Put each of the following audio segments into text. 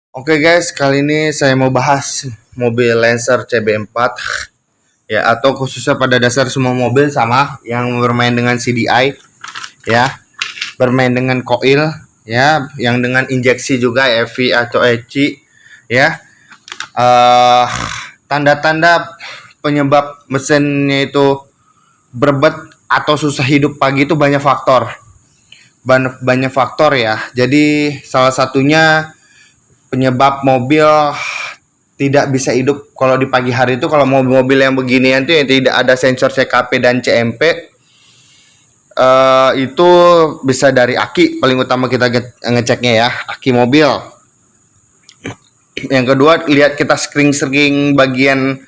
Oke guys, kali ini saya mau bahas mobil Lancer CB4 ya, atau khususnya pada dasar semua mobil sama yang bermain dengan CDI ya, bermain dengan coil ya, yang dengan injeksi juga EV atau EC ya. Tanda-tanda penyebab mesinnya itu berbet atau susah hidup pagi itu banyak faktor. Banyak faktor ya. Jadi salah satunya penyebab mobil tidak bisa hidup kalau di pagi hari itu, kalau mobil-mobil yang beginian tuh yang tidak ada sensor CKP dan CMP, itu bisa dari aki. Paling utama kita ngeceknya ya, aki mobil. Yang kedua, lihat kita screen bagian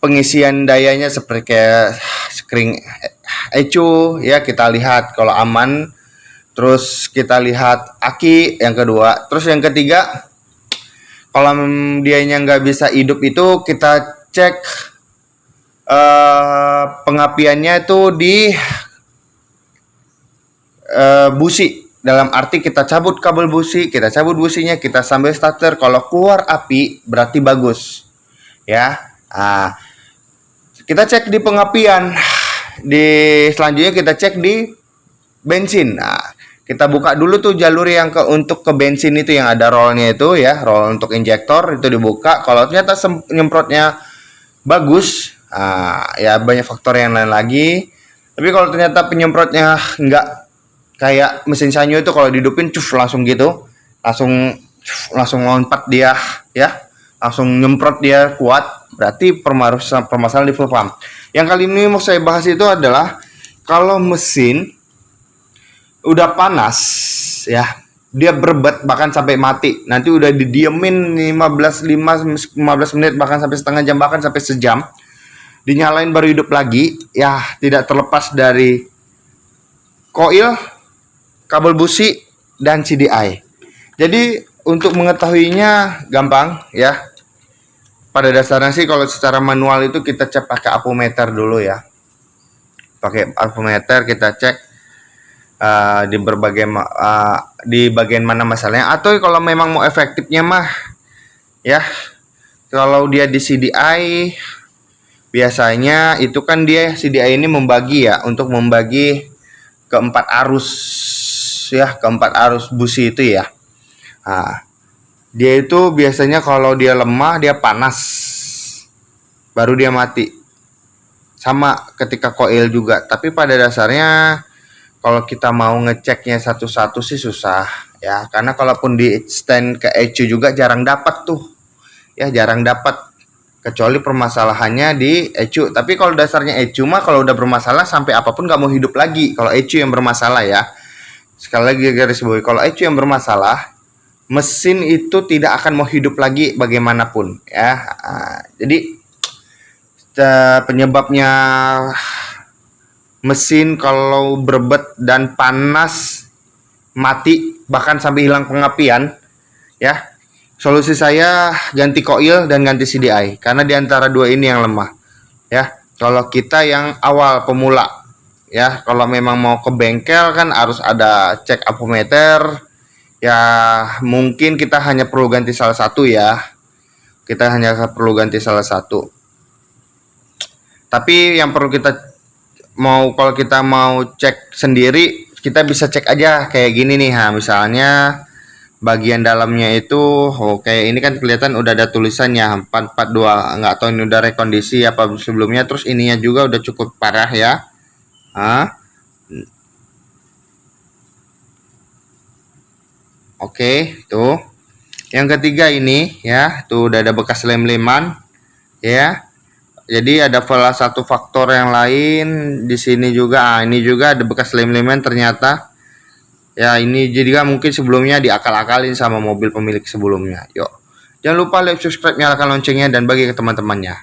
pengisian dayanya seperti kayak screen ECU ya, kita lihat kalau aman. Terus kita lihat aki yang kedua. Terus yang ketiga, kalau dianya nggak bisa hidup itu kita cek pengapiannya itu di busi. Dalam arti kita cabut kabel busi, kita cabut businya, kita sambil starter. Kalau keluar api berarti bagus ya. Nah, kita cek di pengapian. Selanjutnya kita cek di bensin. Nah, kita buka dulu tuh jalur yang untuk ke bensin itu, yang ada rollnya itu ya, roll untuk injektor itu dibuka. Kalau ternyata nyemprotnya bagus, ya banyak faktor yang lain lagi. Tapi kalau ternyata penyemprotnya nggak kayak mesin Sanyo itu, kalau dihidupin langsung gitu, langsung lompat dia ya, langsung nyemprot dia kuat, berarti permasalahan di fuel pump. Yang kali ini mau saya bahas itu adalah kalau mesin udah panas ya, dia berbet bahkan sampai mati, nanti udah didiemin 15 menit, bahkan sampai setengah jam, bahkan sampai sejam, dinyalain baru hidup lagi ya. Tidak terlepas dari koil, kabel busi, dan CDI. Jadi untuk mengetahuinya gampang ya. Pada dasarnya sih kalau secara manual itu kita cek pakai apometer dulu ya. Pakai apometer kita cek di bagian mana masalahnya. Atau kalau memang mau efektifnya mah ya, kalau dia di CDI biasanya itu kan dia CDI ini membagi ya, untuk membagi keempat arus ya, keempat arus busi itu ya. Nah, dia itu biasanya kalau dia lemah, dia panas, baru dia mati. Sama ketika koil juga. Tapi pada dasarnya kalau kita mau ngeceknya satu-satu sih susah ya, karena kalaupun di stand ke ECU juga jarang dapat tuh ya, jarang dapat, kecuali permasalahannya di ECU. Tapi kalau dasarnya ECU mah kalau udah bermasalah sampai apapun nggak mau hidup lagi. Kalau ECU yang bermasalah ya, sekali lagi garis bawahi, kalau ECU yang bermasalah, mesin itu tidak akan mau hidup lagi bagaimanapun ya. Jadi penyebabnya mesin kalau berbet dan panas mati bahkan sampai hilang pengapian ya, solusi saya ganti koil dan ganti CDI, karena diantara dua ini yang lemah ya. Kalau kita yang awal pemula ya, kalau memang mau ke bengkel kan harus ada cek apometer ya, mungkin kita hanya perlu ganti salah satu ya, kita hanya perlu ganti salah satu. Tapi yang perlu kita kalau kita mau cek sendiri, kita bisa cek aja kayak gini nih. Nah, misalnya bagian dalamnya itu, kayak ini kan kelihatan udah ada tulisannya 442, nggak tahu ini udah rekondisi apa sebelumnya. Terus ininya juga udah cukup parah ya. Oke, tuh. Yang ketiga ini ya, tuh udah ada bekas lem-leman ya. Jadi ada salah satu faktor yang lain di sini juga. Ini juga ada bekas lem-leman ternyata. Ya, ini juga mungkin sebelumnya diakal-akalin sama mobil pemilik sebelumnya. Yuk, jangan lupa like, subscribe, nyalakan loncengnya, dan bagi ke teman-temannya.